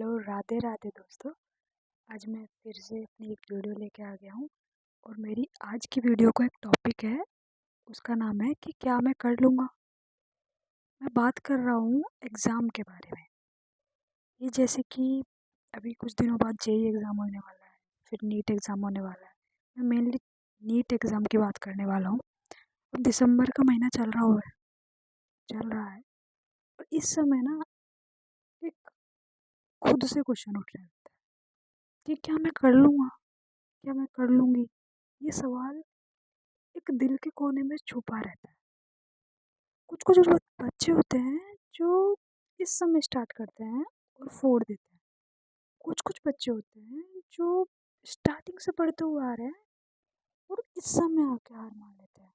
Hello, Radhe Radhe दोस्तों। आज मैं फिर से अपनी एक वीडियो लेके आ गया हूँ और मेरी आज की वीडियो का एक टॉपिक है। उसका नाम है कि क्या मैं कर लूँगा। मैं बात कर रहा हूँ एग्ज़ाम के बारे में। ये जैसे कि अभी कुछ दिनों बाद जेई एग्ज़ाम होने वाला है, फिर नीट एग्ज़ाम होने वाला है। मैं मेनली नीट एग्ज़ाम की बात करने वाला हूँ। और दिसंबर का महीना चल रहा है और इस समय ना एक खुद से क्वेश्चन उठ रहा है कि क्या मैं कर लूँगा, क्या मैं कर लूँगी। ये सवाल एक दिल के कोने में छुपा रहता है। कुछ कुछ बच्चे होते हैं जो इस समय स्टार्ट करते हैं और फोड़ देते हैं। कुछ कुछ बच्चे होते हैं जो स्टार्टिंग से पढ़ते हुए आ रहे हैं और इस समय आके हार मान लेते हैं।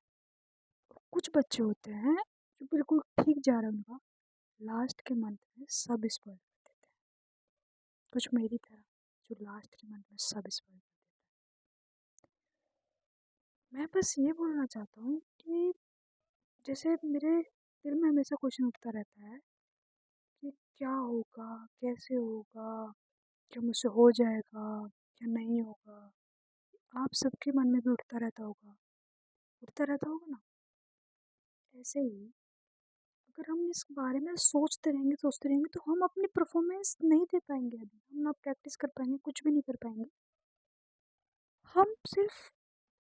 और कुछ बच्चे होते हैं जो बिल्कुल ठीक जा रहा है उनका, लास्ट के मंथ में सब स्पॉइल कर देते हैं। कुछ मेरी तरह जो लास्ट के मंथ में सब स्पॉइल कर देते हैं। मैं बस ये बोलना चाहता हूँ कि जैसे मेरे दिल में हमेशा क्वेश्चन उठता रहता है कि क्या होगा, कैसे होगा, क्या मुझसे हो जाएगा, क्या नहीं होगा। आप सबके मन में भी उठता रहता होगा ना। ऐसे ही अगर हम इस बारे में सोचते रहेंगे तो हम अपनी परफॉर्मेंस नहीं दे पाएंगे। अभी हम ना प्रैक्टिस कर पाएंगे, कुछ भी नहीं कर पाएंगे। हम सिर्फ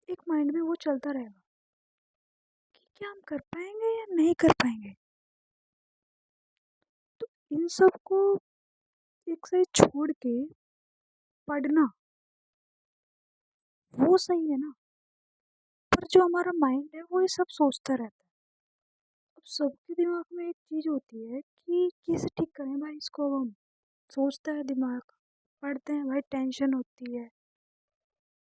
एक माइंड में वो चलता रहेगा कि क्या हम कर पाएंगे या नहीं कर पाएंगे। तो इन सब को एक साइड छोड़ के पढ़ना वो सही है ना। पर जो हमारा माइंड है वो ये सब सोचता रहता है। अब सबके दिमाग में एक चीज़ होती है कि कैसे ठीक करें भाई इसको। हम सोचता है दिमाग, पढ़ते हैं भाई, टेंशन होती है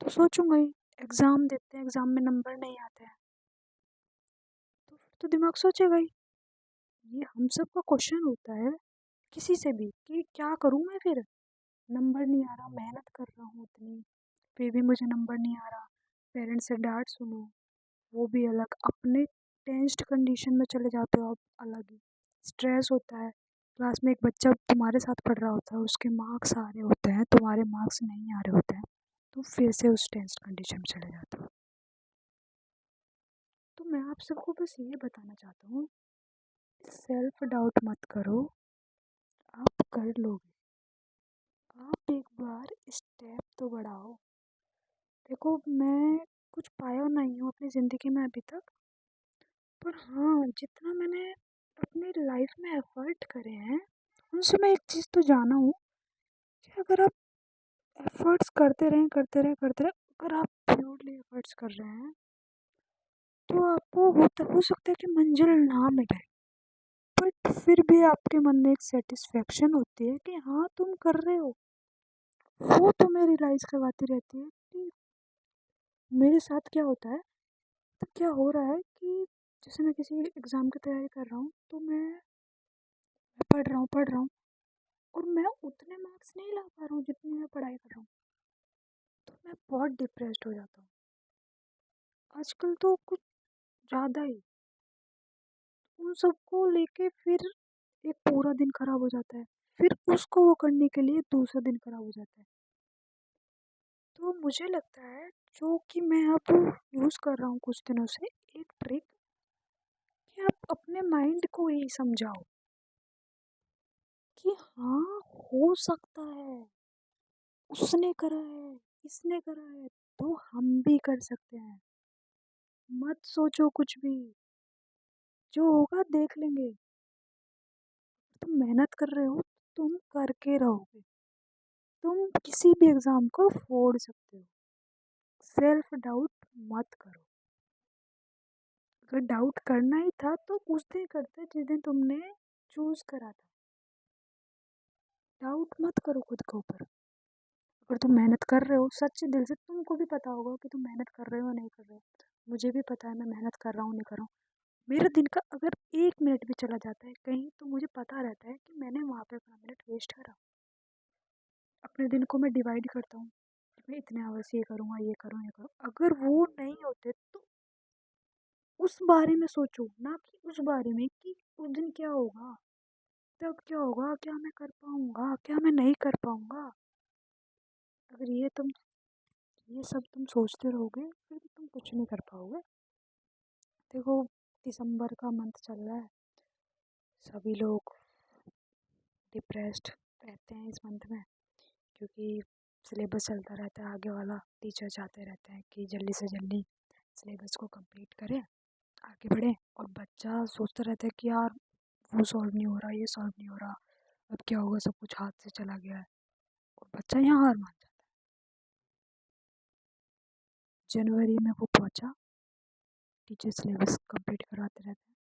तो सोचूंगा ही। एग्ज़ाम देते हैं, एग्ज़ाम में नंबर नहीं आते हैं तो फिर तो दिमाग सोचेगा ही। ये हम सब का क्वेश्चन होता है किसी से भी कि क्या करूँ मैं फिर। नंबर नहीं आ रहा, मेहनत कर रहा हूँ उतनी, फिर भी मुझे नंबर नहीं आ रहा। पेरेंट्स से डांट सुनो, वो भी अलग। अपने टेंस्ड कंडीशन में चले जाते हो आप, अलग ही स्ट्रेस होता है। क्लास में एक बच्चा तुम्हारे साथ पढ़ रहा होता है, उसके मार्क्स आ रहे होते हैं, तुम्हारे मार्क्स नहीं आ रहे होते हैं, तो फिर से उस टेंस्ड कंडीशन में चले जाते हो। तो मैं आप सबको बस ये बताना चाहता हूँ, सेल्फ डाउट मत करो, आप कर लोगे। आप एक बार स्टेप तो बढ़ाओ। देखो, मैं कुछ पाया नहीं हूँ अपनी ज़िंदगी में अभी तक, पर हाँ, जितना मैंने अपनी लाइफ में एफ़र्ट करे हैं, उनसे मैं एक चीज़ तो जाना हूँ कि अगर आप एफ़र्ट्स करते रहें, अगर आप प्योरली एफ़र्ट्स कर रहे हैं, तो आपको हो सकता है कि मंज़िल ना मिले, बट फिर भी आपके मन में एक सैटिस्फैक्शन होती है कि हाँ, तुम कर रहे हो। वो तुम्हें रियलाइज़ करवाती रहती है कि मेरे साथ क्या होता है। तो क्या हो रहा है कि जैसे मैं किसी एग्ज़ाम की तैयारी कर रहा हूँ, तो मैं पढ़ रहा हूँ और मैं उतने मार्क्स नहीं ला पा रहा हूँ जितनी मैं पढ़ाई कर रहा हूँ। तो मैं बहुत डिप्रेस्ड हो जाता हूँ। आजकल तो कुछ ज़्यादा ही उन सबको लेके फिर एक पूरा दिन खराब हो जाता है। फिर उसको वो करने के लिए दूसरा दिन खराब हो जाता है। तो मुझे लगता है जो कि मैं अब यूज़ कर रहा हूँ कुछ दिनों से, एक ट्रिक कि आप अपने माइंड को ही समझाओ कि हाँ, हो सकता है, उसने करा है, इसने करा है, तो हम भी कर सकते हैं। मत सोचो कुछ भी, जो होगा देख लेंगे। तुम मेहनत कर रहे हो, तुम करके रहोगे। तुम किसी भी एग्ज़ाम को फोड़ सकते हो। सेल्फ डाउट मत करो। अगर डाउट करना ही था तो उस दिन करते जिस दिन तुमने चूज़ करा था। डाउट मत करो खुद के ऊपर। अगर तुम मेहनत कर रहे हो सच्चे दिल से, तुमको भी पता होगा कि तुम मेहनत कर रहे हो या नहीं कर रहे हो। मुझे भी पता है मैं मेहनत कर रहा हूँ, नहीं कर रहा हूँ। मेरे दिन का अगर 1 मिनट भी चला जाता है कहीं, तो मुझे पता रहता है कि मैंने वहाँ पे अपना मिनट वेस्ट करा। अपने दिन को मैं डिवाइड करता हूँ कि मैं इतने आवर्स ये करूँगा, ये करूँ, ये करूँ। अगर वो नहीं होते तो उस बारे में सोचो, ना कि उस बारे में कि उस दिन क्या होगा। तब क्या होगा? क्या मैं कर पाऊँगा? क्या मैं नहीं कर पाऊँगा? अगर ये सब तुम सोचते रहोगे फिर तो तुम कुछ नहीं कर पाओगे। देखो, दिसंबर का मंथ चल रहा है, सभी लोग डिप्रेस्ड रहते हैं इस मंथ में, क्योंकि सिलेबस चलता रहता है आगे वाला। टीचर चाहते रहते हैं कि जल्दी से जल्दी सिलेबस को कंप्लीट करें, आगे बढ़े, और बच्चा सोचता रहता है कि यार वो सॉल्व नहीं हो रहा, ये सॉल्व नहीं हो रहा, अब क्या होगा, सब कुछ हाथ से चला गया है, और बच्चा यहाँ हार मान जाता है। जनवरी में वो पहुँचा, टीचर सिलेबस कंप्लीट करवाते रहते हैं,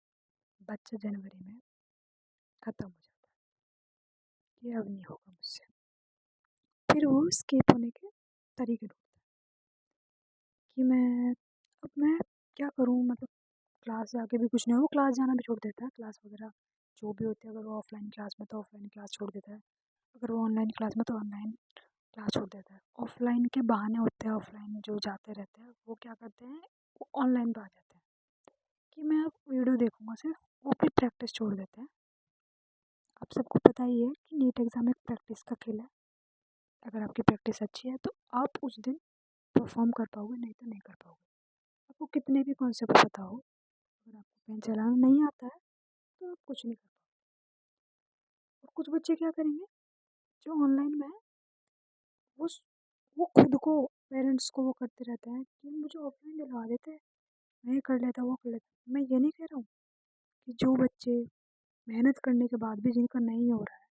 बच्चा जनवरी में ख़त्म हो जाता है कि अब नहीं होगा मुझसे। फिर वो स्केप होने के तरीके ढूंढता है कि मैं क्या करूँ, मतलब क्लास जाके भी कुछ नहीं हो, वो क्लास जाना भी छोड़ देता है, क्लास वगैरह जो भी होती है। अगर वो ऑफलाइन क्लास में तो ऑफलाइन क्लास छोड़ देता है, अगर वो ऑनलाइन क्लास में तो ऑनलाइन क्लास छोड़ देता है। ऑफलाइन के बहाने होते हैं, ऑफलाइन जो जाते रहते हैं वो क्या करते हैं, वो ऑनलाइन पे आ जाते हैं कि मैं अब वीडियो देखूंगा सिर्फ, वो भी प्रैक्टिस छोड़ देते हैं। आप सबको पता ही है कि नीट एग्ज़ाम एक प्रैक्टिस का खेल है। अगर आपकी प्रैक्टिस अच्छी है तो आप उस दिन परफॉर्म कर पाओगे, नहीं तो नहीं कर पाओगे। आपको कितने भी कॉन्सेप्ट पता हो, अगर आपको पेन चलाना नहीं आता है तो आप कुछ नहीं कर पाओगे। और कुछ बच्चे क्या करेंगे जो ऑनलाइन में है, वो स- वो खुद को, पेरेंट्स को वो करते रहते हैं कि मुझे ऑफलाइन दिलवा देते हैं, मैं ये कर लेता, वो कर लेता। मैं ये नहीं कह रहा हूँ कि जो बच्चे मेहनत करने के बाद भी जिनका नहीं हो रहा है,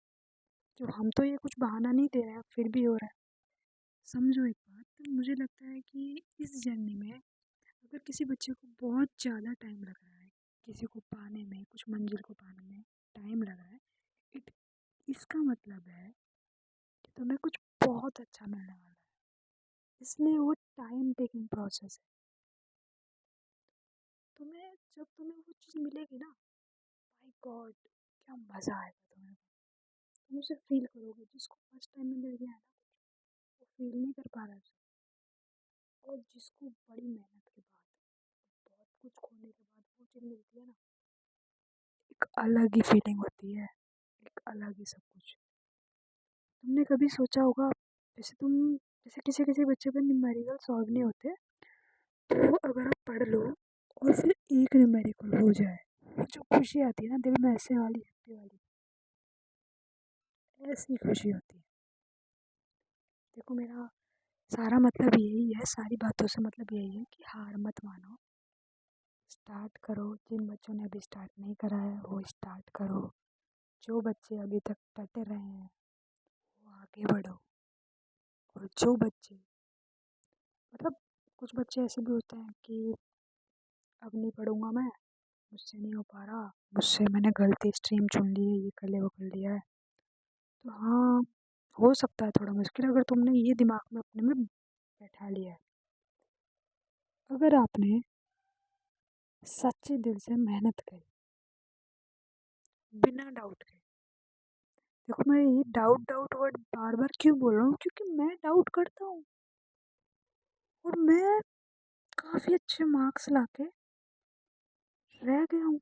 जो हम तो ये कुछ बहाना नहीं दे रहे हैं फिर भी हो रहा है। समझो एक बात, तो मुझे लगता है कि इस जर्नी में अगर किसी बच्चे को बहुत ज़्यादा टाइम लग रहा है, किसी को पाने में, कुछ मंजिल को पाने में टाइम लग रहा है, इट इसका मतलब है कि तुम्हें कुछ बहुत अच्छा मिलने वाला है। इसलिए वो टाइम टेकिंग प्रोसेस है। जब तुम्हें वो चीज़ मिलेगी ना, माय गॉड, क्या मज़ा आएगा तुम्हें। तुम उसे फील करोगे, जिसको फर्स्ट टाइम में मिल गया है ना, वो फील नहीं कर पा रहा है उसे। और जिसको बड़ी मेहनत के बाद, बहुत कुछ खोने के बाद वो चीज़ मिलती है ना, एक अलग ही फीलिंग होती है, एक अलग ही सब कुछ। तुमने कभी सोचा होगा, जैसे किसी किसी बच्चे पे न्यूमेरिकल सॉल्व नहीं होते, तो अगर आप पढ़ लो और फिर एक न्यूमेरिकल हो जाए, वो जो खुशी आती है ना दिल में, ऐसे वाली हैप्पी वाली, ऐसी खुशी होती है। देखो, मेरा सारा मतलब यही है, सारी बातों से मतलब यही है कि हार मत मानो, स्टार्ट करो। जिन बच्चों ने अभी स्टार्ट नहीं करा है वो स्टार्ट करो। जो बच्चे अभी तक डटे रहे हैं वो आगे बढ़ो। और जो बच्चे, मतलब कुछ बच्चे ऐसे भी होते हैं कि अब नहीं पढ़ूंगा मैं, मुझसे नहीं हो पा रहा, मुझसे मैंने गलती स्ट्रीम चुन ली है, ये कर लिया वो कर लिया है। तो हाँ, हो सकता है थोड़ा मुश्किल, अगर तुमने ये दिमाग में अपने में बैठा लिया है। अगर आपने सच्चे दिल से मेहनत करी, बिना डाउट के, देखो मैं ये डाउट डाउट वर्ड बार बार क्यों बोल रहा हूँ, क्योंकि मैं डाउट करता हूँ और मैं काफ़ी अच्छे मार्क्स लाके रह गया हूँ।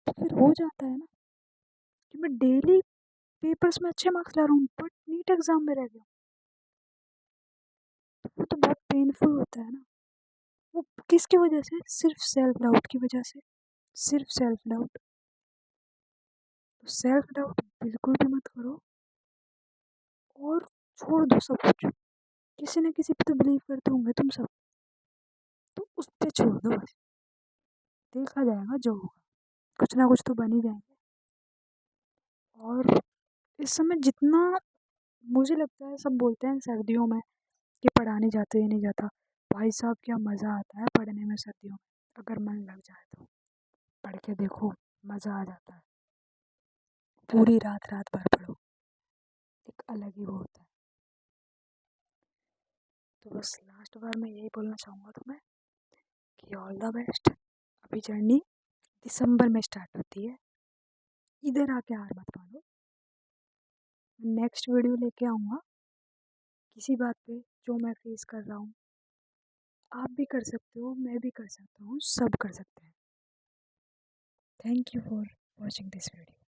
तो फिर हो जाता है ना कि मैं डेली पेपर्स में अच्छे मार्क्स ला रहा हूँ बट नीट एग्जाम में रह गया हूँ। तो वो तो बहुत पेनफुल होता है ना। वो किसकी वजह से? सिर्फ सेल्फ डाउट की वजह से, सिर्फ सेल्फ डाउट। तो सेल्फ डाउट बिल्कुल भी मत करो और छोड़ दो सब कुछ। किसी न किसी पे तो बिलीव करते होंगे तुम सब, तो उस पे छोड़ दो बस। देखा जाएगा जो होगा, कुछ ना कुछ तो बन ही जाएंगे। और इस समय जितना मुझे लगता है, सब बोलते हैं सर्दियों में कि पढ़ा नहीं जाता, ये नहीं जाता। भाई साहब, क्या मज़ा आता है पढ़ने में सर्दियों में। अगर मन लग जाए तो पढ़ के देखो, मज़ा आ जाता है। पूरी रात रात भर पढ़ो, एक अलग ही वो होता है। तो बस लास्ट बार मैं यही बोलना चाहूँगा तुम्हें कि ऑल द बेस्ट। अभी जर्नी दिसंबर में स्टार्ट होती है, इधर आके हार मत मानो। नेक्स्ट वीडियो लेके आऊँगा किसी बात पे जो मैं फेस कर रहा हूँ। आप भी कर सकते हो, मैं भी कर सकता हूँ, सब कर सकते हैं। Thank you for watching this video.